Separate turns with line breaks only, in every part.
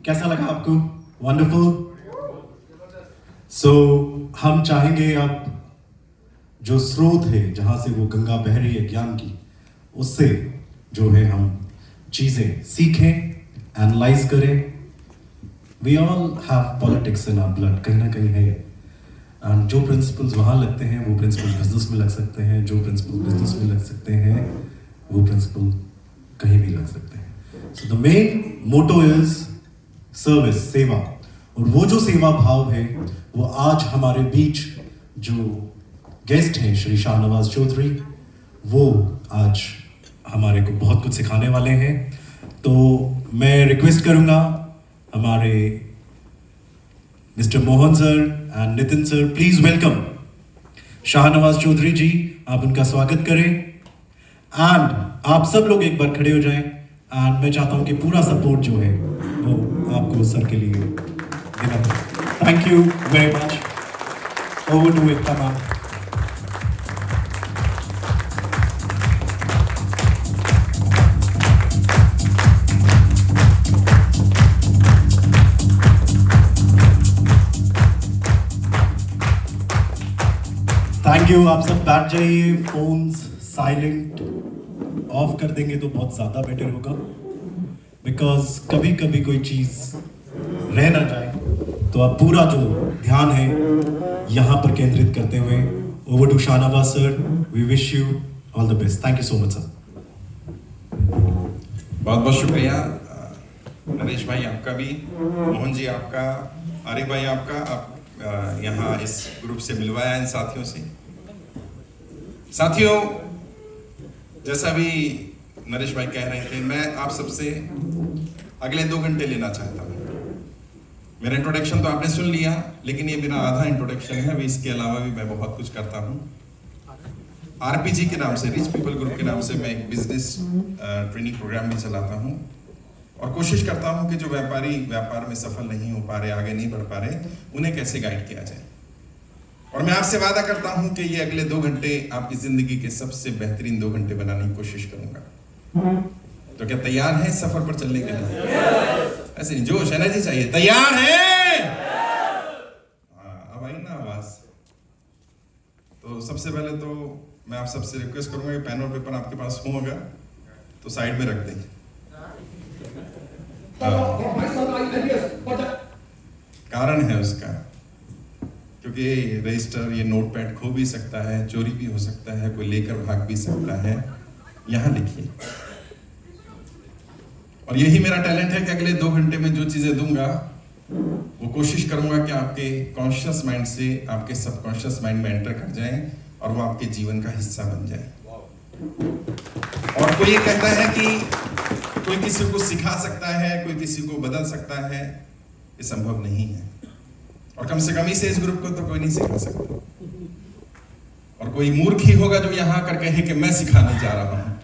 कैसा लगा आपको? वंडरफुल। सो हम चाहेंगे अब जो स्रोत है जहां से वो गंगा बह रही है ज्ञान की, उससे जो है हम चीजें सीखें, एनालाइज करें। We all have politics in our blood, कहीं ना कहीं है। एंड जो प्रिंसिपल्स वहां लगते हैं वो प्रिंसिपल बिजनेस में लग सकते हैं, जो प्रिंसिपल बिजनेस में लग सकते हैं वो प्रिंसिपल कहीं भी लग सकते हैं। So the main motto is service, सेवा। और वो जो सेवा भाव है वो आज हमारे बीच जो गेस्ट हैं श्री शाहनवाज चौधरी, वो आज हमारे को बहुत कुछ सिखाने वाले हैं। तो मैं रिक्वेस्ट करूंगा हमारे mister Mohan sir and Nitin sir, please welcome Shahnawaz Chaudhary ji. आप उनका स्वागत करें एंड आप सब लोग एक बार खड़े हो जाएं। एंड मैं चाहता हूं कि पूरा सपोर्ट जो है वो आपको सर के लिए देना पड़े। Thank you very much. Over to Ekta ma'am. Thank you. आप सब बैठ जाइए, फोन्स साइलेंट ऑफ कर देंगे तो बहुत ज़्यादा बेटर होगा, बिकॉज कभी कभी कोई चीज़ रह ना जाए। तो आप पूरा जो ध्यान है यहाँ पर केंद्रित करते हुए, over to Shahnawaz sir, we wish you all the best. Thank you so much sir.
बहुत बहुत शुक्रिया नरेश भाई आपका भी, मोहन जी आपका, आरिफ भाई आपका। आप यहाँ इस ग्रुप से मिलवाया इन साथियों से। साथियों, जैसा भी नरेश भाई कह रहे थे, मैं आप सबसे अगले 2 घंटे लेना चाहता हूँ। मेरा इंट्रोडक्शन तो आपने सुन लिया, लेकिन ये मेरा आधा इंट्रोडक्शन है। अभी इसके अलावा भी मैं बहुत कुछ करता हूँ। आरपीजी के नाम से, रिच पीपल ग्रुप के नाम से, मैं एक बिजनेस ट्रेनिंग प्रोग्राम भी चलाता हूँ और कोशिश करता हूँ कि जो व्यापारी व्यापार में सफल नहीं हो पा रहे, आगे नहीं बढ़ पा रहे, उन्हें कैसे गाइड किया जाए। और मैं आपसे वादा करता हूं कि ये अगले 2 घंटे आपकी जिंदगी के सबसे बेहतरीन 2 घंटे बनाने की कोशिश करूंगा। तो क्या तैयार हैं सफर पर चलने के लिए? ऐसे नहीं, जोश एनर्जी चाहिए। तैयार हैं? अब आई ना आवाज। तो सबसे पहले तो मैं आप सबसे रिक्वेस्ट करूंगा कि पेन और पेपर आपके पास हो अगर तो साइड में रख दें। कारण है उसका, क्योंकि रजिस्टर, ये नोटपैड खो भी सकता है, चोरी भी हो सकता है, कोई लेकर भाग भी सकता है। यहां लिखिए। और यही मेरा टैलेंट है कि अगले 2 घंटे में जो चीजें दूंगा वो कोशिश करूंगा कि आपके कॉन्शियस माइंड से आपके सबकॉन्शियस माइंड में एंटर कर जाएं और वो आपके जीवन का हिस्सा बन जाए। और कोई ये कहता है कि कोई किसी को सिखा सकता है, कोई किसी को बदल सकता है, ये संभव नहीं है। और कम से कम इसे, इस ग्रुप को तो कोई नहीं सिखा सकता। और कोई मूर्ख ही होगा जो यहाँ आकर कहे कि मैं सिखाने जा रहा हूं।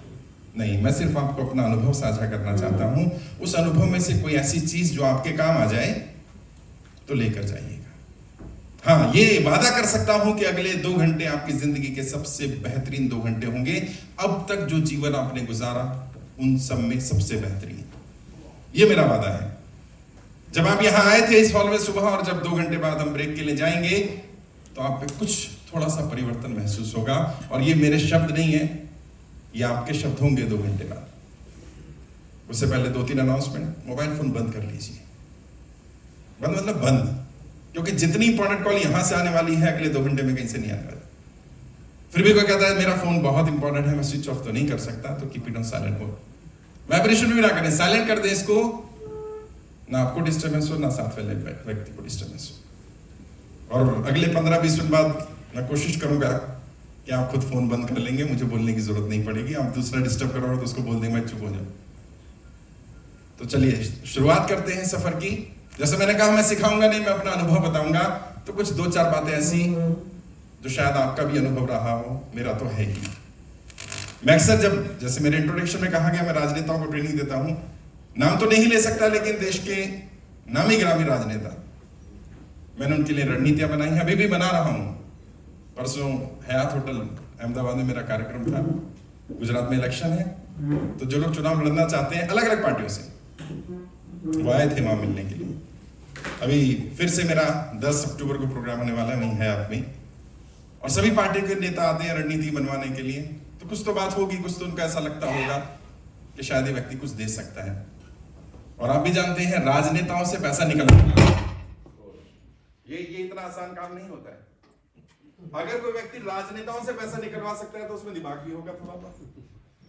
नहीं, मैं सिर्फ आपको अपना अनुभव साझा करना चाहता हूं। उस अनुभव में से कोई ऐसी चीज जो आपके काम आ जाए तो लेकर जाइएगा। हाँ, ये वादा कर सकता हूं कि अगले 2 घंटे आपकी जिंदगी के सबसे बेहतरीन 2 घंटे होंगे। अब तक जो जीवन आपने गुजारा उन सब में सबसे बेहतरीन, ये मेरा वादा है। जब आप यहां आए थे इस हॉल में सुबह, और जब 2 घंटे बाद हम ब्रेक के लिए जाएंगे, तो आप पे कुछ थोड़ा सा परिवर्तन महसूस होगा। और ये मेरे शब्द नहीं है, ये आपके शब्द होंगे 2 घंटे बाद। उससे पहले 2-3 अनाउंसमेंट। मोबाइल फोन बंद कर लीजिए। बंद मतलब बंद, क्योंकि जितनी इंपॉर्टेंट कॉल यहां से आने वाली है अगले 2 घंटे में कहीं से नहीं आने वाली। फिर भी कोई कहता है मेरा फोन बहुत इंपॉर्टेंट है, मैं स्विच ऑफ तो नहीं कर सकता, तो keep it on silent mode. Vibration भी ना करें, साइलेंट कर दें इसको, ना आपको डिस्टर्बेंस हो, ना साथ वाले व्यक्ति को डिस्टर्बेंस हो। और अगले 15-20 मिनट बाद मैं कोशिश करूंगा कि आप खुद फोन बंद कर लेंगे, मुझे बोलने की जरूरत नहीं पड़ेगी। आप दूसरा डिस्टर्ब करोगे तो उसको बोल देंगे मैं चुप हो जाऊं। तो चलिए शुरुआत करते हैं सफर की। जैसे मैंने कहा, मैं सिखाऊंगा नहीं, मैं अपना अनुभव बताऊंगा। तो कुछ 2-4 बातें ऐसी जो शायद आपका भी अनुभव रहा हो, मेरा तो है ही। मैं अक्सर जब, जैसे मेरे इंट्रोडक्शन में कहा गया, मैं राजनेताओं को ट्रेनिंग देता हूं। नाम तो नहीं ले सकता, लेकिन देश के नामी गिरामी राजनेता, मैंने उनके लिए रणनीतियां बनाई हैं, अभी भी बना रहा हूं। परसों हयात होटल अहमदाबाद में मेरा कार्यक्रम था। गुजरात में इलेक्शन है, तो जो लोग चुनाव लड़ना चाहते हैं अलग अलग पार्टियों से, वो आए थे वहां मिलने के लिए। अभी फिर से मेरा 10 अक्टूबर को प्रोग्राम होने वाला है वहीं है आप में, और सभी पार्टी के नेता आते हैं रणनीति बनवाने के लिए। तो कुछ तो बात होगी, कुछ तो उनका ऐसा लगता होगा कि शायद ये व्यक्ति कुछ दे सकता है। और आप भी जानते हैं राजनेताओं से पैसा निकलना ये इतना आसान काम नहीं होता है। अगर कोई व्यक्ति राजनेताओं से पैसा निकलवा सकता है तो उसमें दिमाग भी होगा थोड़ा बहुत।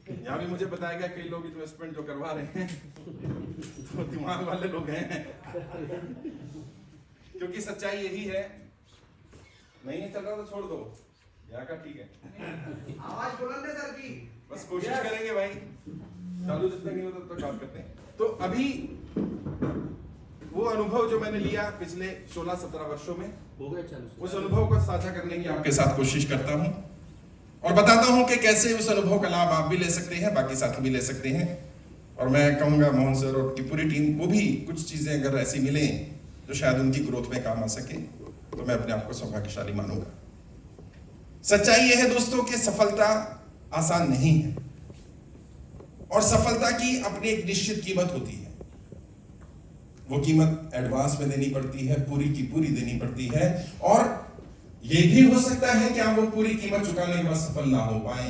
यहाँ भी मुझे बताया गया कई लोग इन्वेस्टमेंट जो करवा रहे हैं तो दिमाग वाले लोग हैं, क्योंकि सच्चाई यही है। नहीं चल रहा तो छोड़ दो, यहाँ का ठीक है।
आवाज बुलंद है सर की।
बस कोशिश करेंगे भाई, चालू जितना नहीं होता तो बात करते हैं। तो अभी वो अनुभव जो मैंने लिया पिछले 16-17 वर्षों में, उस अनुभव को साझा करने की आपके साथ कोशिश करता हूं और बताता हूं कि कैसे उस अनुभव का लाभ आप भी ले सकते हैं, बाकी साथी भी ले सकते हैं। और मैं कहूंगा मोहन सर और की पूरी टीम को भी कुछ चीजें अगर ऐसी मिले जो शायद उनकी ग्रोथ में काम आ सके तो मैं अपने आप को सौभाग्यशाली मानूंगा। सच्चाई यह है दोस्तों कि सफलता आसान नहीं है और सफलता की अपनी एक निश्चित कीमत होती है। वो कीमत एडवांस में देनी पड़ती है, पूरी की पूरी देनी पड़ती है, और यह भी हो सकता है कि आप वो पूरी कीमत चुकाने के बाद सफल ना हो पाए।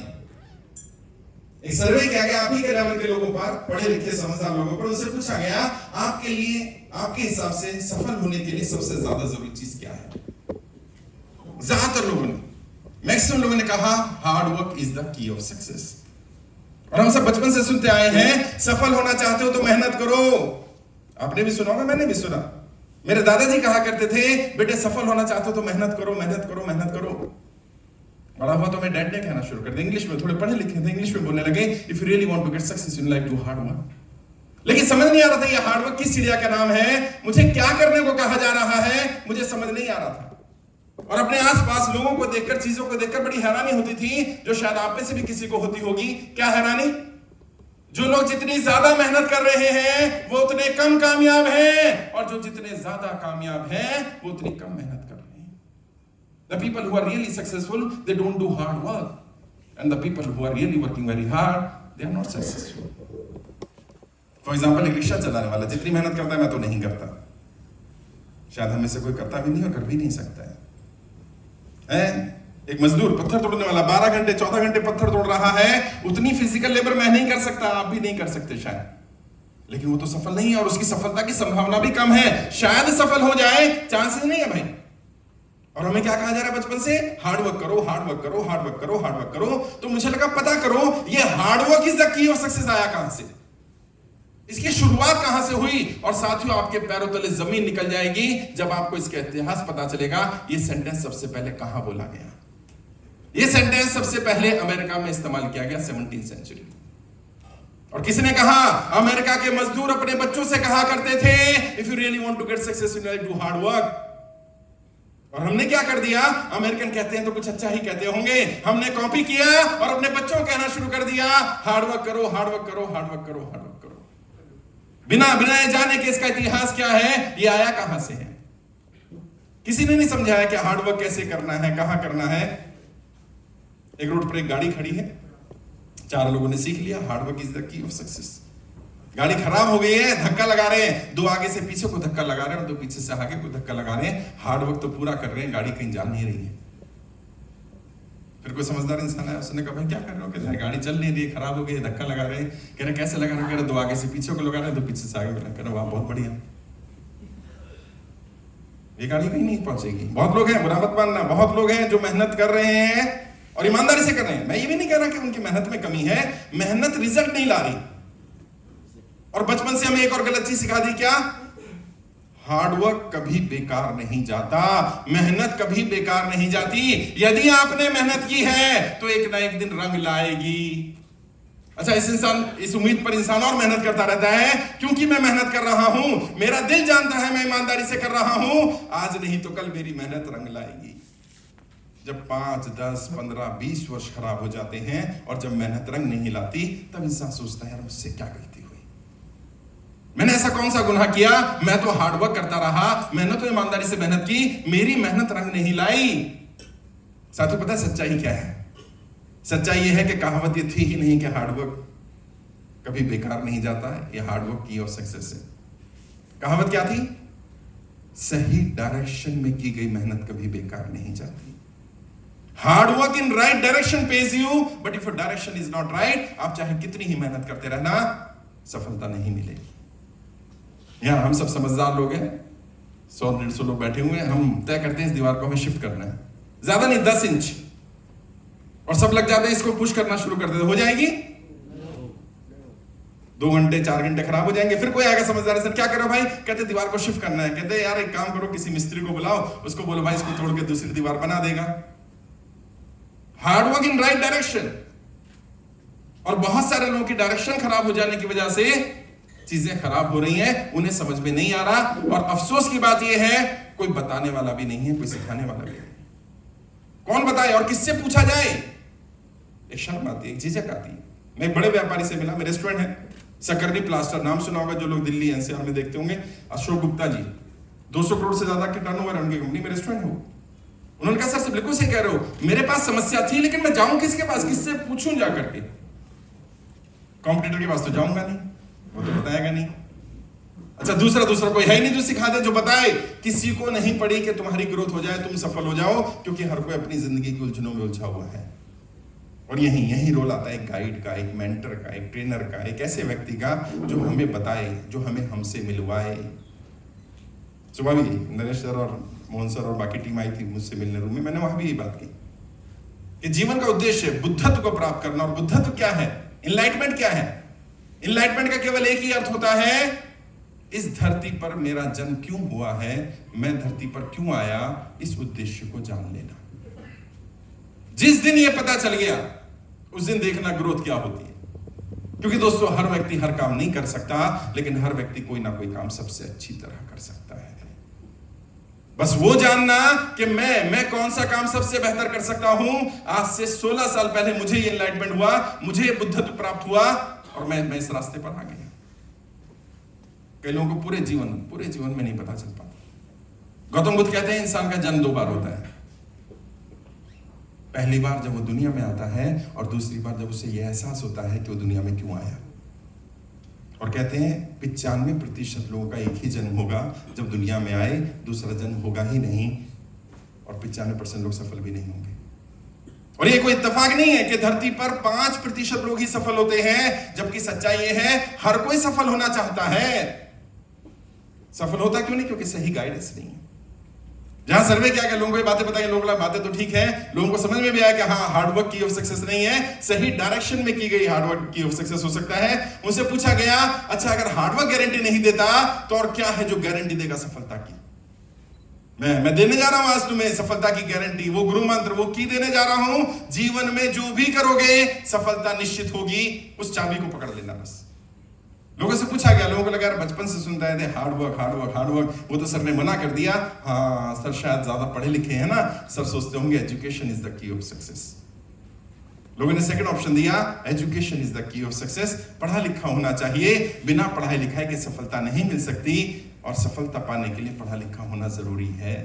एक सर्वे किया गया आप ही के लेवल के लोगों पर, पढ़े लिखे समझदार लोगों पर, उनसे पूछा गया आपके लिए, आपके हिसाब से सफल होने के लिए सबसे ज्यादा जरूरी चीज क्या है। ज्यादातर लोगों ने, मैक्सिमम लोगों ने कहा hard work is the key of success. और हम सब बचपन से सुनते आए हैं सफल होना चाहते हो तो मेहनत करो। आपने भी सुना होगा, मैंने भी सुना। मेरे दादाजी कहा करते थे बेटे सफल होना चाहते हो तो मेहनत करो, मेहनत करो, मेहनत करो। बड़ा हुआ तो मैं डैड ने कहना शुरू कर दिया, इंग्लिश में, थोड़े पढ़े लिखे थे, इंग्लिश में बोलने लगे if you really want to get success in life do hard work. लेकिन समझ नहीं आ रहा था ये हार्ड वर्क किस चिड़िया का नाम है, मुझे क्या करने को कहा जा रहा है, मुझे समझ नहीं आ रहा था। और अपने आसपास लोगों को देखकर, चीजों को देखकर बड़ी हैरानी होती थी, जो शायद आप में से भी किसी को होती होगी। क्या हैरानी? जो लोग जितनी ज्यादा मेहनत कर रहे हैं वो उतने कम कामयाब हैं, और जो जितने ज्यादा कामयाब हैं वो उतनी कम मेहनत कर रहे हैं। The people who are really successful, they don't do hard work, and the people who are really working very hard, they are not successful. For example, एक रिक्शा चलाने वाला जितनी मेहनत करता है मैं तो नहीं करता, शायद हमें से कोई करता भी नहीं और कर भी नहीं सकता है। एक मजदूर पत्थर तोड़ने वाला 12 घंटे 14 घंटे पत्थर तोड़ रहा है, उतनी फिजिकल लेबर मैं नहीं कर सकता, आप भी नहीं कर सकते शायद, लेकिन वो तो सफल नहीं है और उसकी सफलता की संभावना भी कम है। शायद सफल हो जाए, चांसेस नहीं है भाई। और हमें क्या कहा जा रहा है बचपन से? हार्ड वर्क करो, हार्ड वर्क करो, हार्ड वर्क करो, हार्ड वर्क करो। तो मुझे लगा पता करो ये hard work is the key of success आया कहां से, इसकी शुरुआत कहां से हुई। और साथियों आपके पैरों तले जमीन निकल जाएगी जब आपको इसका इतिहास पता चलेगा। ये सेंटेंस सबसे पहले कहां बोला गया? ये सेंटेंस सबसे पहले अमेरिका में इस्तेमाल किया गया 17वीं सेंचुरी। और किसने कहा? अमेरिका के मजदूर अपने बच्चों से कहा करते थे if you really want to get success in life do hard work. और हमने क्या कर दिया? अमेरिकन कहते हैं तो कुछ अच्छा ही कहते होंगे, हमने कॉपी किया और अपने बच्चों को कहना शुरू कर दिया हार्ड वर्क करो, हार्ड वर्क करो, हार्ड वर्क करो, हार्ड वर्क करो, बिना बिना जाने के इसका इतिहास क्या है, ये आया कहां से है। किसी ने नहीं समझाया कि हार्ड वर्क कैसे करना है, कहां करना है। एक रोड पर एक गाड़ी खड़ी है, 4 लोगों ने सीख लिया hard work is the key of success. गाड़ी खराब हो गई है, धक्का लगा रहे हैं, 2 आगे से पीछे को धक्का लगा रहे हैं और 2 पीछे से आगे को धक्का लगा रहे हैं। हार्ड वर्क तो पूरा कर रहे हैं, गाड़ी कहीं जा नहीं रही है। फिर कोई समझदार इंसान है, उसने कहा भाई क्या कर रहे हो? कहते हैं गाड़ी चल नहीं रही, खराब हो गई, धक्का लगा रहे हैं। कह रहे कैसे लगा रहे? कह रहे 2 आगे से पीछे को लगा रहे हैं, 2 पीछे से आगे को। कह रहे वाह बहुत बढ़िया, ये गाड़ी कहीं नहीं पहुंचेगी। बहुत लोग हैं, बुरा मत मानना, बहुत लोग हैं जो मेहनत कर रहे हैं और ईमानदारी से कर रहे हैं। मैं ये भी नहीं कह रहा कि उनकी मेहनत में कमी है, मेहनत रिजल्ट नहीं ला रही। और बचपन से हमें एक और गलत चीज सिखा दी, क्या? हार्ड वर्क कभी बेकार नहीं जाता, मेहनत कभी बेकार नहीं जाती। यदि आपने मेहनत की है तो एक ना एक दिन रंग लाएगी। अच्छा, इस उम्मीद पर इंसान और मेहनत करता रहता है, क्योंकि मैं मेहनत कर रहा हूं, मेरा दिल जानता है मैं ईमानदारी से कर रहा हूं, आज नहीं तो कल मेरी मेहनत रंग लाएगी। जब 5, 10, 15, 20 वर्ष खराब हो जाते हैं और जब मेहनत रंग नहीं लाती, तब इंसान सोचता है यार मुझसे क्या गलती हुई, मैंने ऐसा कौन सा गुनाह किया, मैं तो हार्ड वर्क करता रहा, मैंने तो ईमानदारी से मेहनत की, मेरी मेहनत रंग नहीं लाई। साथियों पता है सच्चाई क्या है? सच्चाई यह है कि कहावत ये थी ही नहीं कि हार्ड वर्क कभी बेकार नहीं जाता है। ये हार्ड वर्क की और सक्सेस है। कहावत क्या थी? सही डायरेक्शन में की गई मेहनत कभी बेकार नहीं जाती। Hard work in right direction page you, but if direction is not right, आप चाहे कितनी ही मेहनत करते रहना, सफलता नहीं मिलेगी। यहां हम सब समझदार लोग हैं, 100-150 लोग बैठे हुए हैं, हम तय करते हैं इस दीवार को हमें शिफ्ट करना है, ज्यादा नहीं 10 इंच, और सब लग जाते हैं इसको पुश करना शुरू कर देते, हो जाएगी? 2 घंटे 4 घंटे खराब हो जाएंगे। फिर कोई आएगा समझदार, सर क्या करो भाई? कहते दीवार को शिफ्ट करना है। कहते यार एक काम करो, किसी मिस्त्री को बुलाओ, उसको बोलो भाई इसको तोड़ के दूसरी दीवार बना देगा। Hard work in right direction. और बहुत सारे लोगों की डायरेक्शन खराब हो जाने की वजह से चीजें खराब हो रही हैं, उन्हें समझ में नहीं आ रहा। और अफसोस की बात यह है, कोई बताने वाला भी नहीं है, कोई सिखाने वाला भी नहीं। कौन बताए और किससे पूछा जाए? एक शर्म आती है, एक झिझक आती है। मैं एक बड़े व्यापारी से मिला, मेरे रेस्टोरेंट है सकरनी प्लास्टर, नाम सुना होगा जो लोग दिल्ली एनसीआर में देखते होंगे, अशोक गुप्ता जी, 200 करोड़ से ज्यादा की टर्नओवर है उनकी कंपनी में, रेस्टोरेंट है वो। उन्होंने कहा सर बिल्कुल सही कह रहे हो, मेरे पास समस्या थी लेकिन मैं जाऊं किसके पास, किससे पूछूं जा करके? कॉम्पिटिटर के पास तो जाऊंगा नहीं, वो तो बताएगा नहीं। अच्छा दूसरा कोई है ही नहीं जो सिखा दे, जो बताए। किसी को नहीं पड़ी कि तुम्हारी ग्रोथ हो जाए, तुम सफल हो जाओ, क्योंकि हर कोई अपनी जिंदगी की उलझनों में उलझा हुआ है। और यही रोल आता है एक गाइड का, एक मेंटर का, एक ट्रेनर का, एक ऐसे व्यक्ति का जो हमें बताए, जो हमें हमसे मिलवाए। सुबह भी नरेश सर और मोहन सर और बाकी टीम आई थी मुझसे मिलने रूम में, मैंने वहां भी यही बात की कि जीवन का उद्देश्य बुद्धत्व को प्राप्त करना। और बुद्धत्व क्या है? इनलाइटमेंट क्या है? इनलाइटमेंट का केवल एक ही अर्थ होता है, इस धरती पर मेरा जन्म क्यों हुआ है, मैं धरती पर क्यों आया, इस उद्देश्य को जान लेना। जिस दिन यह पता चल गया उस दिन देखना ग्रोथ क्या होती है। क्योंकि दोस्तों हर व्यक्ति हर काम नहीं कर सकता, लेकिन हर व्यक्ति कोई ना कोई काम सबसे अच्छी तरह कर सकता है। बस वो जानना कि मैं कौन सा काम सबसे बेहतर कर सकता हूं। आज से 16 साल पहले मुझे ये एनलाइटमेंट हुआ, मुझे ये बुद्धत्व प्राप्त हुआ, और मैं इस रास्ते पर आ गया। कई लोगों को पूरे जीवन में नहीं पता चल पाता। गौतम बुद्ध कहते हैं इंसान का जन्म 2 बार होता है। पहली बार जब वो दुनिया में आता है, और दूसरी बार जब उसे यह एहसास होता है कि वो दुनिया में क्यों आया। और कहते हैं 95% लोगों का एक ही जन्म होगा जब दुनिया में आए, दूसरा जन्म होगा ही नहीं, और 95% लोग सफल भी नहीं होंगे। और ये कोई इत्तेफाक नहीं है कि धरती पर 5% लोग ही सफल होते हैं, जबकि सच्चाई ये है हर कोई सफल होना चाहता है। सफल होता क्यों नहीं? क्योंकि सही गाइडेंस नहीं है। जहां सर्वे किया गया, लोगों को ये बातें बताई, लोगों को बातें तो ठीक है, लोगों को समझ में भी आया कि हाँ हार्डवर्क की ऑफ सक्सेस नहीं है, सही डायरेक्शन में की गई हार्डवर्क की ऑफ सक्सेस हो सकता है। उनसे पूछा गया अच्छा अगर हार्डवर्क गारंटी नहीं देता तो और क्या है जो गारंटी देगा सफलता की? मैं देने जा रहा हूं आज तुम्हें सफलता की गारंटी, वो गुरु मंत्र, वो की देने जा रहा हूं। जीवन में जो भी करोगे सफलता निश्चित होगी, उस चाबी को पकड़ लेना। बस लोगों से पूछा गया, लोगों को लगा बचपन से सुनते थे हार्डवर्क, वो तो सर ने मना कर दिया। हाँ सर शायद ज्यादा पढ़े लिखे हैं ना, सर सोचते होंगे education is the key of success. लोगों ने सेकंड ऑप्शन दिया, education is the key of success, पढ़ा लिखा होना चाहिए, बिना पढ़ाई लिखाई के सफलता नहीं मिल सकती, और सफलता पाने के लिए पढ़ा लिखा होना जरूरी है।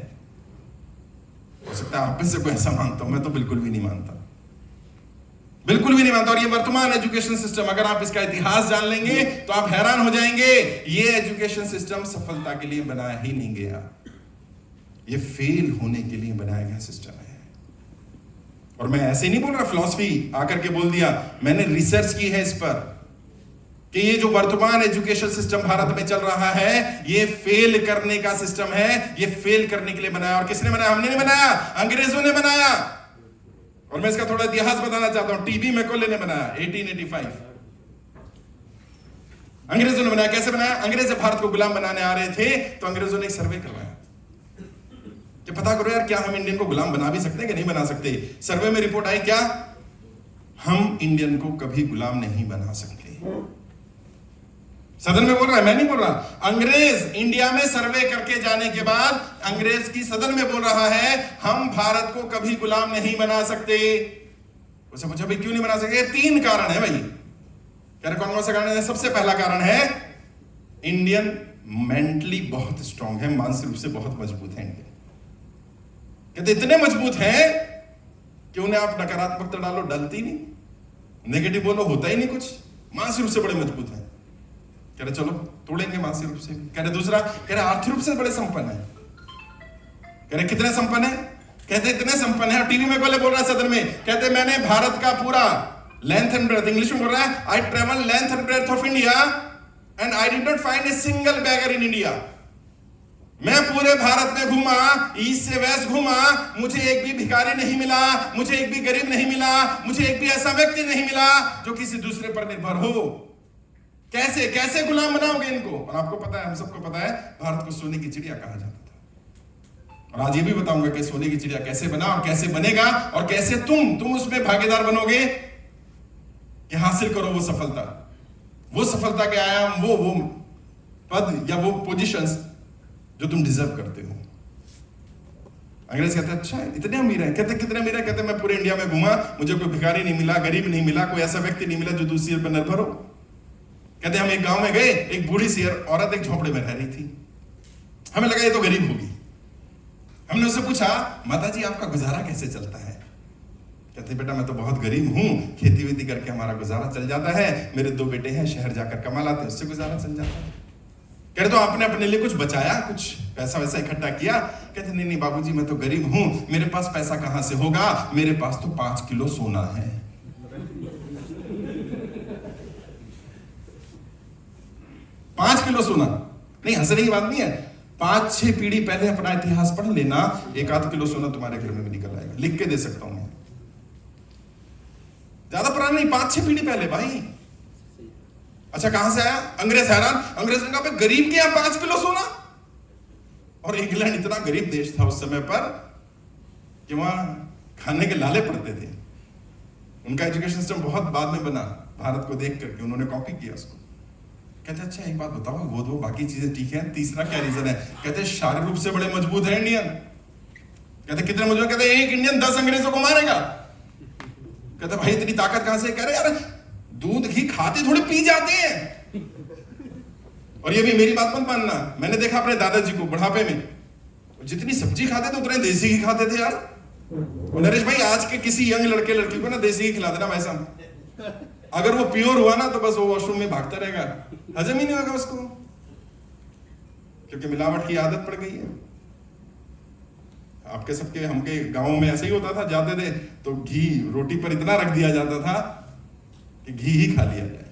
हो सकता है आप में से कोई ऐसा मानता हूं, मैं तो बिल्कुल भी नहीं मानता, बिल्कुल भी नहीं मानता। और ये वर्तमान एजुकेशन सिस्टम, अगर आप इसका इतिहास जान लेंगे तो आप हैरान हो जाएंगे। ये एजुकेशन सिस्टम सफलता के लिए बनाया ही नहीं गया, ये फेल होने के लिए बनाया गया सिस्टम है। और मैं ऐसे नहीं बोल रहा फिलॉसफी आकर के बोल दिया, मैंने रिसर्च की है इस पर कि ये जो वर्तमान एजुकेशन सिस्टम भारत में चल रहा है, ये फेल करने का सिस्टम है, ये फेल करने के लिए बनाया। और किसने बनाया? हमने नहीं बनाया, अंग्रेजों ने बनाया। और मैं इसका थोड़ा इतिहास बताना चाहता हूं। टीबी मैकॉले ने बनाया 1885, अंग्रेजों ने बनाया। कैसे बनाया? अंग्रेज भारत को गुलाम बनाने आ रहे थे तो अंग्रेजों ने एक सर्वे करवाया कि पता करो यार क्या हम इंडियन को गुलाम बना भी सकते हैं कि नहीं बना सकते। सर्वे में रिपोर्ट आई क्या? हम इंडियन को कभी गुलाम नहीं बना सकते। सदन में बोल रहा है, मैं नहीं बोल रहा। अंग्रेज इंडिया में सर्वे करके जाने के बाद अंग्रेज की सदन में बोल रहा है हम भारत को कभी गुलाम नहीं बना सकते। उसे पूछा भाई क्यों नहीं बना सकते? 3 कारण है भाई। कह रहे कौन सा कारण है? सबसे पहला कारण है इंडियन मेंटली बहुत स्ट्रांग है, मानसिक रूप से बहुत मजबूत है इंडियन। कहते इतने मजबूत हैं कि उन्हें आप नकारात्मकता डालो डलती नहीं, नेगेटिव बोलो होता ही नहीं कुछ, मानसिक रूप से बड़े मजबूत हैं। कह रहे चलो तोड़ेंगे मानसिक रूप से। कह रहे दूसरा, कह रहे आर्थिक रूप से बड़े संपन्न है। कह रहे कितने संपन्न है? कहते इतने संपन्न है, टीवी में बोले बोल रहा है सदन में, कहते मैंने भारत का पूरा लेंथ एंड ब्रेथ, इंग्लिश में बोल रहा है, I travel length and breadth of India and I did not find a single beggar in India. मैं पूरे भारत में घूमा, ईस्ट से वेस्ट घूमा, मुझे एक भी भिखारी नहीं मिला, मुझे एक भी गरीब नहीं मिला, मुझे एक भी ऐसा व्यक्ति नहीं मिला जो किसी दूसरे पर निर्भर हो। कैसे कैसे गुलाम बनाओगे इनको? और आपको पता है, हम सबको पता है, भारत को सोने की चिड़िया कहा जाता था। और आज ये भी बताऊंगा कि सोने की चिड़िया कैसे बना और कैसे बनेगा, और कैसे तुम उसमें भागीदार बनोगे कि हासिल करो वो सफलता के आयाम, वो पद या वो पोजीशंस जो तुम डिजर्व करते हो। अंग्रेज कहते हैं अच्छा इतने अमीर है। कहते कितने अमीर है? कहते मैं पूरे इंडिया में घूमा, मुझे कोई भिखारी नहीं मिला, गरीब नहीं मिला, कोई ऐसा व्यक्ति नहीं मिला जो दूसरे पर निर्भर हो। कहते हम एक गांव में गए, एक बूढ़ी सी औरत एक झोपड़े में रह रही थी। हमें लगा ये तो गरीब होगी। हमने उससे पूछा, माता जी आपका गुजारा कैसे चलता है? कहते बेटा मैं तो बहुत गरीब हूं, खेती वेती करके हमारा गुजारा चल जाता है, मेरे 2 बेटे हैं, शहर जाकर कमा लाते हैं, उससे गुजारा चल जाता है। कह रहे तो आपने अपने लिए कुछ बचाया, कुछ पैसा वैसा इकट्ठा किया? कहते नहीं बाबूजी मैं तो गरीब हूं, मेरे पास पैसा कहां से होगा, मेरे पास तो 5 किलो सोना है। 5 किलो सोना? नहीं, हंसने की बात नहीं है। 5-6 पीढ़ी पहले अपना इतिहास पढ़ लेना, 1-8 किलो सोना तुम्हारे घर में भी निकल आएगा। लिख के दे सकता हूं मैं, ज्यादा पुराना नहीं, 5-6 पीढ़ी पहले भाई। अच्छा कहां से आया? अंग्रेज हैरान, अंग्रेज ने कहा गरीब के यहां 5 किलो सोना। और इंग्लैंड इतना गरीब देश था उस समय पर कि वहां खाने के लाले पड़ते थे। उनका एजुकेशन सिस्टम बहुत बाद में बना, भारत को देख करके उन्होंने कॉपी किया उसको। कहते अच्छा एक बात बताओ, वो बाकी चीजें ठीक है, तीसरा क्या रीजन है? कहते शारीरिक रूप से बड़े मजबूत है इंडियन। कहते कितने मजबूत? कहते एक इंडियन 10 अंग्रेजों को मारेगा। कहते भाई इतनी ताकत कहां से? कह रहे यार दूध घी खाते थोड़े पी जाते हैं। और ये भी मेरी बात मत मानना, मैंने देखा अपने दादाजी को बुढ़ापे में, जितनी सब्जी खाते थे उतने देसी घी खाते थे यार। और नरेश भाई आज के किसी यंग लड़के लड़की को ना देसी घी खिला देना भाई साहब, अगर वो प्योर हुआ ना तो बस वो वॉशरूम में भागता रहेगा, हजम ही नहीं होगा उसको, क्योंकि मिलावट की आदत पड़ गई है। आपके सबके हमके गांव में ऐसे ही होता था, जाते थे तो घी रोटी पर इतना रख दिया जाता था कि घी ही खा लिया जाए।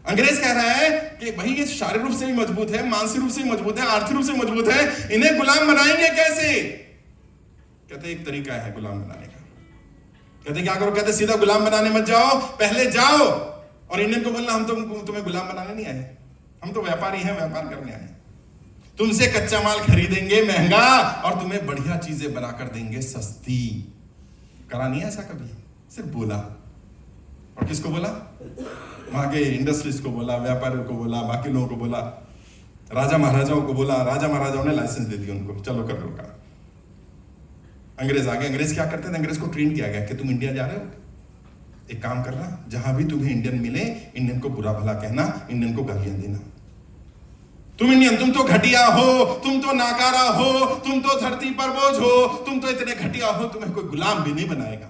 अंग्रेज कह रहा है कि भाई ये शारीरिक रूप से भी मजबूत है, मानसिक रूप से मजबूत है, आर्थिक रूप से मजबूत है, इन्हें गुलाम बनाएंगे कैसे? कहते एक तरीका है गुलाम बनाने का। कहते क्या करो? कहते सीधा गुलाम बनाने मत जाओ, पहले जाओ और इंडियन को बोलना हम तुम्हें गुलाम बनाने नहीं आए, हम तो व्यापारी हैं, व्यापार करने आए। तुमसे कच्चा माल खरीदेंगे महंगा और तुम्हें बढ़िया चीजें बनाकर देंगे सस्ती। करा नहीं ऐसा कभी, सिर्फ बोला। और किसको बोला? वहां के इंडस्ट्रीज को बोला, व्यापारियों को बोला, बाकी लोगों को बोला, राजा महाराजाओं को बोला। राजा महाराजाओं ने लाइसेंस दे दिया उनको, चलो कर लो काम। अंग्रेज आ गए। अंग्रेज क्या करते थे? अंग्रेज को ट्रेन किया गया कि तुम इंडिया जा रहे हो, एक काम करना, जहां भी तुम्हें इंडियन मिले, इंडियन को बुरा भला कहना, इंडियन को गालियां देना। तुम इंडियन, तुम तो घटिया हो, तुम तो नाकारा हो, तुम तो धरती पर बोझ हो, तुम तो इतने घटिया हो, तुम्हें कोई गुलाम भी नहीं बनाएगा।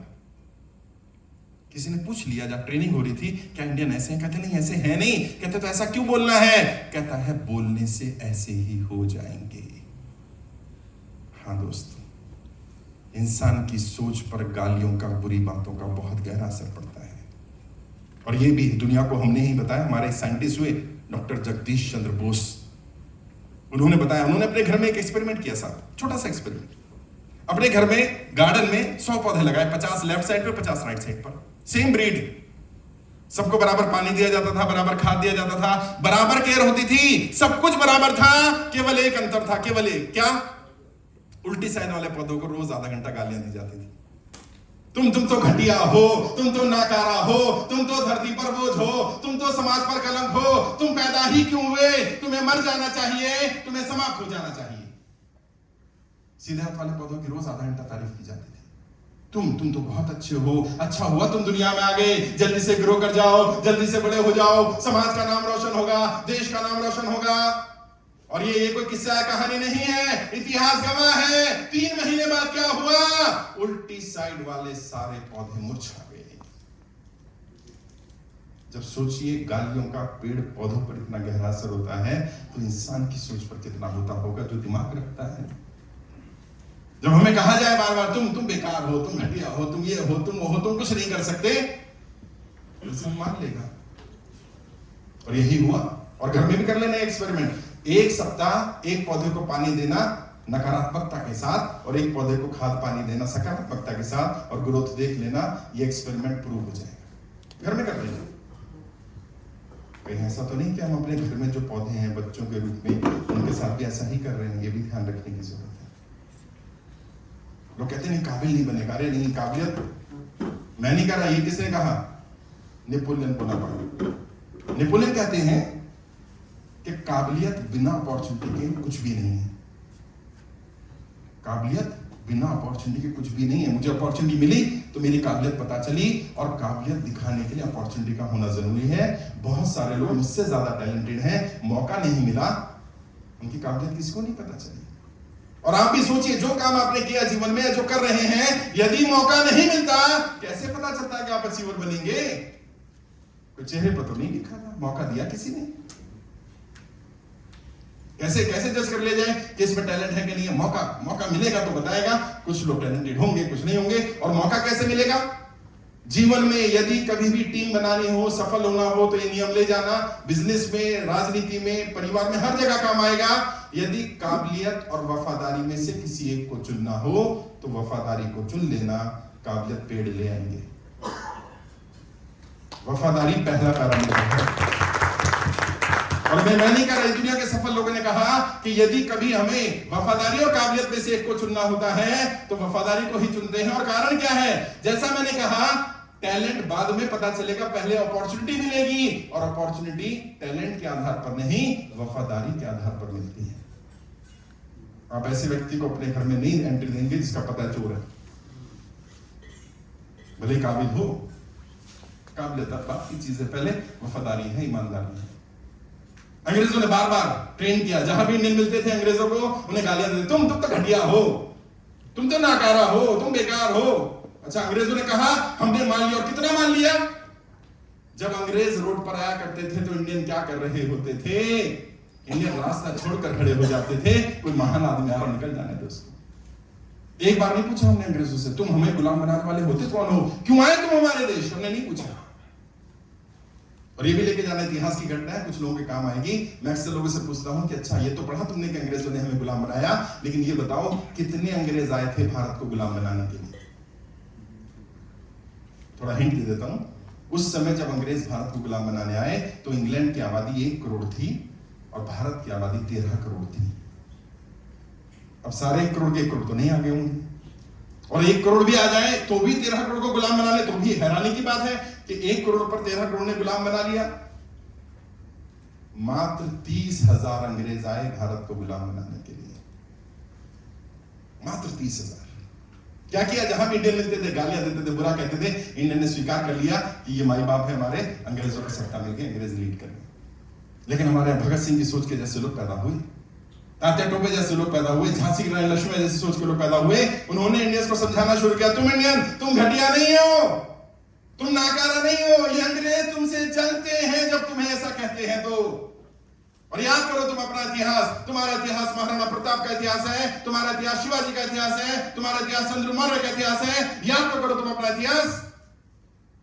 किसी ने पूछ लिया जब ट्रेनिंग हो रही थी, क्या इंडियन ऐसे हैं? कहते नहीं ऐसे हैं नहीं। कहते तो ऐसा क्यों बोलना है? कहता है बोलने से ऐसे ही हो जाएंगे। हाँ दोस्तों, इंसान की सोच पर गालियों का, बुरी बातों का बहुत गहरा असर पड़ता है। और ये भी दुनिया को हमने ही बताया, हमारे साइंटिस्ट हुए डॉक्टर जगदीश चंद्र बोस, उन्होंने बताया। उन्होंने अपने घर में एक एक्सपेरिमेंट किया साहब, छोटा सा एक्सपेरिमेंट। अपने घर में गार्डन में 100 पौधे लगाए, 50 लेफ्ट साइड पे, 50 राइट साइड पर, सेम ब्रीड। सबको बराबर पानी दिया जाता था, बराबर खाद दिया जाता था, बराबर केयर होती थी, सब कुछ बराबर था। केवल एक अंतर था, केवल एक, क्या? उल्टी साइड वाले पौधों को रोज आधा घंटा गालियां दी जाती थी। तुम तो घटिया हो, तुम तो नाकारा हो, तुम तो धरती पर बोझ हो, तुम तो समाज पर कलंक हो, तुम पैदा ही क्यों हुए, तुम्हें मर जाना चाहिए, तुम्हें समाप्त हो जाना चाहिए। सीधे हाथ वाले पौधों की रोज आधा घंटा तारीफ की जाती थी। तुम तो बहुत अच्छे हो, अच्छा हुआ तुम दुनिया में आ गए, जल्दी से ग्रो कर जाओ, जल्दी से बड़े हो जाओ, समाज का नाम रोशन होगा, देश का नाम रोशन होगा। और ये कोई किस्सा कहानी नहीं है, इतिहास गवाह है। 3 महीने बाद क्या हुआ? उल्टी साइड वाले सारे पौधे मुरझा गए। जब सोचिए गालियों का पेड़ पौधों पर इतना गहरा असर होता है, तो इंसान की सोच पर कितना होता होगा जो दिमाग रखता है। जब हमें कहा जाए बार बार तुम बेकार हो, तुम घटिया हो, तुम ये हो, तुम वो हो, तुम कुछ नहीं कर सकते, तो इंसान मान लेगा। और यही हुआ। और घर में भी कर लेना एक्सपेरिमेंट। एक सप्ताह एक पौधे को पानी देना नकारात्मकता के साथ और एक पौधे को खाद पानी देना सकारात्मकता के साथ, और ग्रोथ देख लेना। ये एक्सपेरिमेंट प्रूव हो जाएगा। घर में कर लेना। कहीं ऐसा तो नहीं कि हम अपने घर में जो पौधे हैं बच्चों के रूप में, उनके साथ भी ऐसा ही कर रहे हैं? ये भी ध्यान रखने की जरूरत है। लोग कहते हैं नहीं, काबिल नहीं बनेगा। अरे नहीं, काबिलियत मैं नहीं कर रहा, ये किसने कहा? Napoleon Bonaparte. नेपोलियन कहते हैं कि काबिलियत बिना अपॉर्चुनिटी के कुछ भी नहीं है। काबिलियत बिना अपॉर्चुनिटी के कुछ भी नहीं है। मुझे अपॉर्चुनिटी मिली तो मेरी काबिलियत पता चली, और काबिलियत दिखाने के लिए अपॉर्चुनिटी का होना जरूरी है। बहुत सारे लोग मुझसे ज्यादा टैलेंटेड हैं, मौका नहीं मिला, उनकी काबिलियत किसको नहीं पता चली। और आप भी सोचिए, जो काम आपने किया जीवन में, जो कर रहे हैं, यदि मौका नहीं मिलता, कैसे पता चलता है कि आप अचीवर बनेंगे? कोई चेहरे पर तो नहीं लिखा था, मौका दिया किसी ने। कैसे जज कर ले जाए कि इसमें टैलेंट है कि नहीं है? मौका मिलेगा तो बताएगा। कुछ लोग टैलेंटेड होंगे, कुछ नहीं होंगे। और मौका कैसे मिलेगा? जीवन में यदि कभी भी टीम बनानी हो, सफल होना हो, तो ये नियम ले जाना। बिजनेस में, राजनीति में, परिवार में, हर जगह काम आएगा। यदि काबिलियत और वफादारी में से किसी एक को चुनना हो, तो वफादारी को चुन लेना। काबिलियत पेड़ ले आएंगे। वफादारी पहला पैरामीटर है। और मैं नहीं कह रहा, दुनिया के सफल लोगों ने कहा कि यदि कभी हमें वफादारी और काबिलियत में से एक को चुनना होता है, तो वफादारी को ही चुनते हैं। और कारण क्या है? जैसा मैंने कहा, टैलेंट बाद में पता चलेगा, पहले अपॉर्चुनिटी मिलेगी। और अपॉर्चुनिटी टैलेंट के आधार पर नहीं, वफादारी के आधार पर मिलती है। आप ऐसे व्यक्ति को अपने घर में नहीं एंट्री देंगे जिसका पता चोर है। भले काबिल हो, काबिलियत बात की चीज है, पहले वफादारी है, ईमानदारी है। अंग्रेजों ने बार बार ट्रेन किया। जहां भी इंडियन मिलते थे अंग्रेजों को, उन्हें गालियां देते, तुम तो घटिया हो, तुम तो नाकारा हो, तुम बेकार हो। अच्छा, अंग्रेजों ने कहा हमने मान लिया। और कितना मान लिया? जब अंग्रेज रोड पर आया करते थे तो इंडियन क्या कर रहे होते थे? इंडियन रास्ता छोड़कर खड़े हो जाते थे। कोई महान आदमी आ रहा, निकल जाने दो उसको। एक बार नहीं पूछा हमने अंग्रेजों से, तुम हमें गुलाम बनाने वाले होते कौन हो? क्यों आए तुम हमारे देश? हमने नहीं पूछा। और ये भी लेके जाना इतिहास की घटना है, कुछ लोगों के काम आएगी। मैं अक्सर लोगों से पूछता हूं कि अच्छा, ये तो पढ़ा तुमने कि अंग्रेजों ने हमें गुलाम बनाया, लेकिन ये बताओ कितने अंग्रेज आए थे भारत को गुलाम बनाने के लिए? थोड़ा हिंट दे देता हूं। उस समय जब अंग्रेज भारत को गुलाम बनाने आए, तो इंग्लैंड की आबादी 1 करोड़ थी और भारत की आबादी 13 करोड़ थी। अब सारे 1 करोड़ के 1 करोड़ तो नहीं आ गए होंगे, और 1 करोड़ भी आ जाए तो भी 13 करोड़ को गुलाम बना ले, तो भी हैरानी की बात है कि 1 करोड़ पर 13 करोड़ ने गुलाम बना लिया। मात्र 30,000 अंग्रेज आए भारत को गुलाम बनाने के लिए। मात्र 30,000। क्या किया? जहां भी इंडियन मिलते थे गालियां देते थे, बुरा कहते थे। इंडियन ने स्वीकार कर लिया कि ये माई बाप है हमारे, अंग्रेजों का सत्ता मिल गया, अंग्रेज लीड करेंगे। लेकिन हमारे भगत सिंह की सोच के जैसे लोग पैदा हुए, तात्या टोपे जैसे लोग पैदा हुए, झांसी की रानी लक्ष्मी जैसी सोच के लोग पैदा हुए। उन्होंने इंडियंस को समझाना शुरू किया, तुम इंडियन, तुम घटिया नहीं हो, तुम नाकारा नहीं हो, ये अंग्रेज तुमसे जलते हैं जब तुम्हें ऐसा कहते हैं तो। और याद करो तुम अपना इतिहास, तुम्हारा इतिहास महाराणा प्रताप का इतिहास है, तुम्हारा इतिहास शिवाजी का इतिहास है, तुम्हारा इतिहास चंद्र मौर्य का इतिहास है। याद तो करो तुम अपना इतिहास।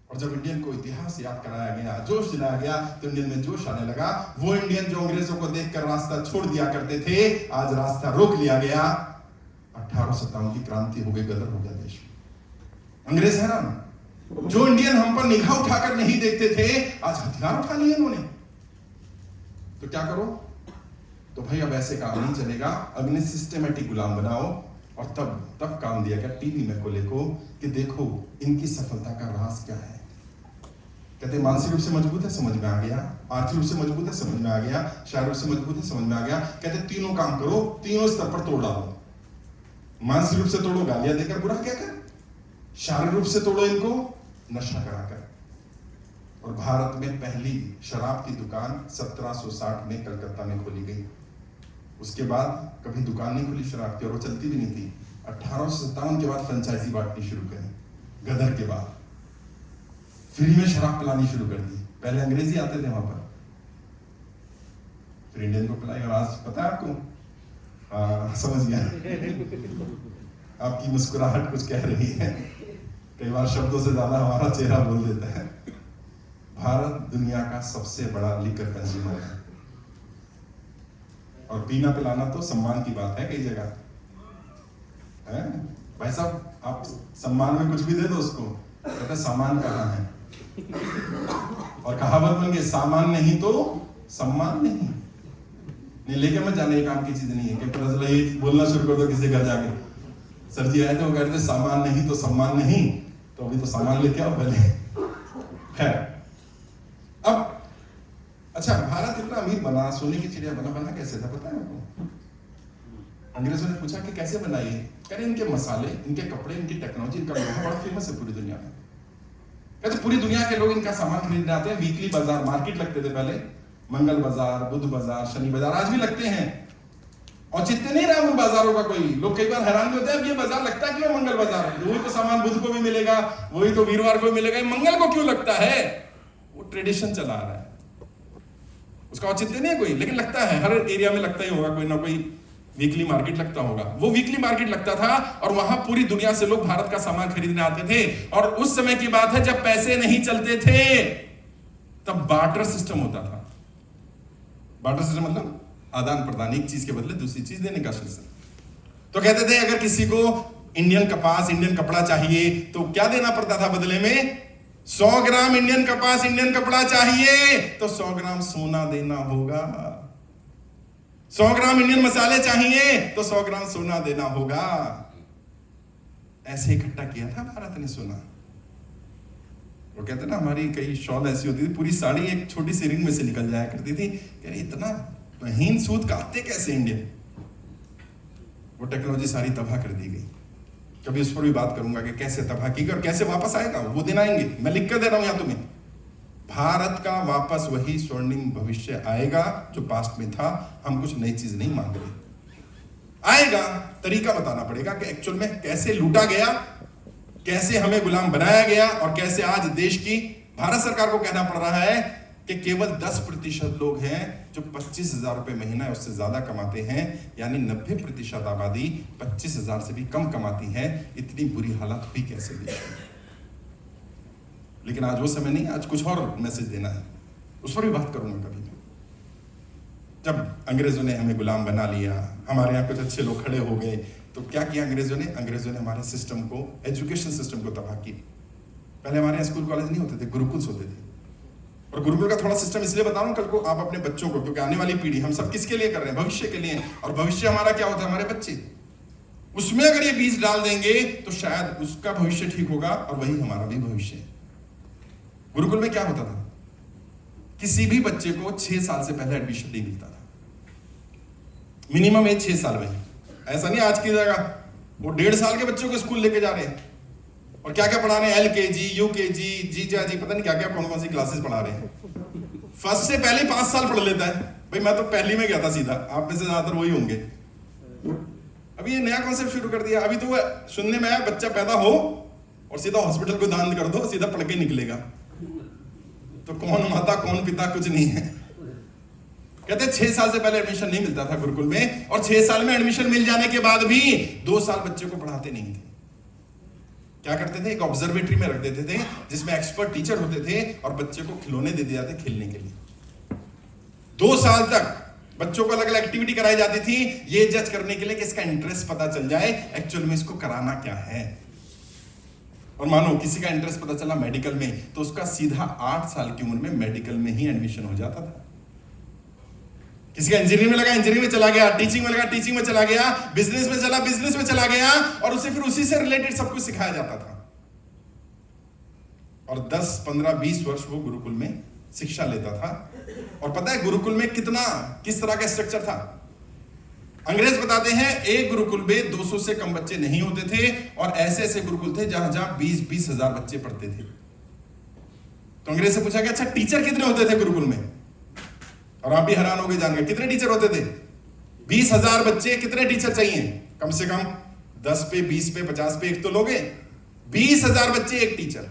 और जब इंडियन को इतिहास याद कराया गया, जोश दिलाया गया, तो इंडियन में जोश आने लगा। वो इंडियन जो अंग्रेजों को देखकर रास्ता छोड़ दिया करते थे, आज रास्ता रोक लिया गया। 1857 की क्रांति हो गई, गदर हो गया देश में। अंग्रेज हैरान, जो इंडियन हम पर निगाह उठाकर नहीं देखते थे, आज हथियार उठा लिए इन्होंने। तो क्या करो? तो भाई अब ऐसे काम नहीं चलेगा, अब इन्हें सिस्टमेटिक गुलाम बनाओ। और तब काम दिया गया टीवी में खोले को कि देखो इनकी सफलता का राज क्या है। कहते मानसिक रूप से मजबूत है, समझ में आ गया। आर्थिक रूप से मजबूत है, समझ में आ गया। शारीरिक रूप से मजबूत है, समझ में आ गया। कहते तीनों काम करो, तीनों स्तर पर तोड़ डालो। मानसिक रूप से तोड़ो, गालियां देकर, बुरा कहकर। शारीरिक रूप से तोड़ो इनको, नशा कराकर। और भारत में पहली शराब की दुकान 1760 में कलकत्ता में खोली गई। उसके बाद कभी दुकान नहीं खुली शराब की, और वो चलती भी नहीं थी। 1857 के बाद फ्रेंचाइजी बांटनी शुरू करी, गदर के बाद फ्री में शराब पिलानी शुरू कर दी। पहले अंग्रेजी आते थे वहां पर, फिर इंडियन को पिलाई, और आज पता है आपको? हाँ, समझ गया। आपकी मुस्कुराहट कुछ कह रही है, कई बार शब्दों से ज्यादा हमारा चेहरा बोल देता है। भारत दुनिया का सबसे बड़ा लिकर कंज्यूमर है, और पीना पिलाना तो सम्मान की बात है कई जगह है। भाई साहब, आप सम्मान में कुछ भी दे दो उसको, कहते सामान कहाँ है, और कहावत बन गई, सामान नहीं तो सम्मान नहीं लेके मत जाने, काम की चीज नहीं है कि पता चला ये बोलना शुरू कर दो किसी घर जाके, सर जी आए थे वो कहते सामान नहीं तो सम्मान नहीं, तो अभी तो सामान लेके आओ पहले। खैर, अब अच्छा, भारत इतना अमीर बना, सोने की चिड़िया बना कैसे था पता है आपको? अंग्रेजों ने पूछा कि कैसे बनाई, कह रहे इनके मसाले, इनके कपड़े, इनकी टेक्नोलॉजी, इनका लोहा बड़ा फेमस है पूरी दुनिया में। कहते पूरी दुनिया के लोग इनका सामान खरीदने आते हैं। वीकली बाजार, मार्केट लगते थे पहले, मंगल बाजार, बुध बाजार, शनि बाजार, आज भी लगते हैं। और चित्ते नहीं रहा उन बाजारों का कोई, लोग कई बार हैरान होते हैं, अब ये बाजार लगता क्यों मंगल बाजार, वही तो सामान बुध को भी मिलेगा, वही तो वीरवार को मिलेगा, मंगल को क्यों लगता है? वो ट्रेडिशन चला आ रहा है, उसका औचित्य नहीं है कोई, लेकिन लगता है, हर एरिया में लगता ही होगा, कोई ना कोई वीकली मार्केट लगता होगा। वो वीकली मार्केट लगता था, और वहां पूरी दुनिया से लोग भारत का सामान खरीदने आते थे। और उस समय की बात है जब पैसे नहीं चलते थे, तब बार्टर सिस्टम होता था। बार्टर सिस्टम मतलब आदान प्रदान, एक चीज के बदले दूसरी चीज देने का सिस्टम। तो कहते थे अगर किसी को इंडियन कपास, इंडियन कपड़ा चाहिए, तो क्या देना पड़ता था बदले में? 100 ग्राम इंडियन कपास, इंडियन कपड़ा चाहिए तो 100 ग्राम सोना देना होगा। 100 ग्राम इंडियन मसाले चाहिए तो 100 ग्राम सोना देना होगा। ऐसे इकट्ठा किया था भारत ने सोना। वो कहते ना, हमारी कई शॉल ऐसी होती थी, पूरी साड़ी एक छोटी सी रिंग में से निकल जाया करती थी। कह रही इतना महीन सूत काटते कैसे इंडियन? वो टेक्नोलॉजी सारी तबाह कर दी गई। कभी उस पर भी बात करूंगा कि कैसे तबाह की गई और कैसे वापस आएगा, वो दिन आएंगे। मैं लिख कर दे रहा हूं यहां तुम्हें, भारत का वापस वही स्वर्णिम भविष्य आएगा जो पास्ट में था। हम कुछ नई चीज नहीं मांग रहे, आएगा। तरीका बताना पड़ेगा कि एक्चुअल में कैसे लूटा गया, कैसे हमें गुलाम बनाया गया, और कैसे आज देश की भारत सरकार को कहना पड़ रहा है कि केवल 10% लोग हैं जो 25,000 रुपए महीना है उससे ज्यादा कमाते हैं, यानी 90% आबादी 25,000 से भी कम कमाती है। इतनी बुरी हालत हुई कैसे देश में? लेकिन आज वो समय नहीं, आज कुछ और मैसेज देना है, उस पर भी बात करूंगा कभी। जब अंग्रेजों ने हमें गुलाम बना लिया, हमारे यहाँ कुछ अच्छे लोग खड़े हो गए, तो क्या किया अंग्रेजों ने? अंग्रेजों ने हमारे सिस्टम को, एजुकेशन सिस्टम को तबाह किया। पहले हमारे यहाँ स्कूल कॉलेज नहीं होते थे, गुरुकुल होते थे। और गुरुकुल का थोड़ा सिस्टम इसलिए बता रहा हूं, कल को आप अपने बच्चों को, क्योंकि आने वाली पीढ़ी, हम सब किसके लिए कर रहे हैं? भविष्य के लिए। और भविष्य हमारा क्या होता है? हमारे बच्चे। उसमें अगर ये बीज डाल देंगे तो शायद उसका भविष्य ठीक होगा, और वही हमारा भी भविष्य है। गुरुकुल में क्या होता था? किसी भी बच्चे को 6 साल से पहले एडमिशन नहीं मिलता था, मिनिमम एज 6 साल में। ऐसा नहीं आज की जगह वो 1.5 साल के बच्चों को स्कूल लेके जा रहे हैं, और क्या क्या पढ़ा रहे हैं? LKG, UKG, जीजा जी, पता नहीं क्या क्या कौन कौन सी क्लासेस पढ़ा रहे हैं। फर्स्ट से पहले 5 साल पढ़ लेता है। भाई मैं तो पहली में गया था सीधा, आप में से ज्यादातर वही होंगे। अभी ये नया कॉन्सेप्ट शुरू कर दिया। अभी तो सुनने में आया, बच्चा पैदा हो और सीधा हॉस्पिटल को दान कर दो, सीधा पढ़ के निकलेगा। तो कौन माता कौन पिता कुछ नहीं है। कहते 6 साल से पहले एडमिशन नहीं मिलता था गुरुकुल में, और 6 साल में एडमिशन मिल जाने के बाद भी 2 साल बच्चे को पढ़ाते नहीं थे। क्या करते थे? एक ऑब्जर्वेटरी में रख देते थे जिसमें एक्सपर्ट टीचर होते थे, और बच्चे को खिलौने दे दिए जाते खेलने के लिए। 2 साल तक बच्चों को अलग अलग एक्टिविटी कराई जाती थी, ये जज करने के लिए कि इसका इंटरेस्ट पता चल जाए एक्चुअल में इसको कराना क्या है। और मानो किसी का इंटरेस्ट पता चला मेडिकल में, तो उसका सीधा 8 साल की उम्र में मेडिकल में ही एडमिशन हो जाता था। किसी का इंजीनियरिंग में लगा, इंजीनियरिंग में चला गया, टीचिंग में लगा, टीचिंग में चला गया, बिजनेस में चला, बिजनेस में चला गया, और उसे फिर उसी से रिलेटेड सब कुछ सिखाया जाता था। और 10, 15, 20 वर्ष वो गुरुकुल में शिक्षा लेता था। और पता है गुरुकुल में किस तरह का स्ट्रक्चर था? अंग्रेज बताते हैं एक गुरुकुल में 200 से कम बच्चे नहीं होते थे, और ऐसे ऐसे गुरुकुल थे जहां 20-20 हजार बच्चे पढ़ते थे। तो अंग्रेज से पूछा कि अच्छा टीचर कितने होते थे गुरुकुल में? और आप भी हैरान हो गए जान गए, कितने टीचर होते थे? 20,000 बच्चे, कितने टीचर चाहिए? कम से कम 10 पे, 20 पे, 50 पे एक तो लोगे। 20,000 बच्चे, एक टीचर।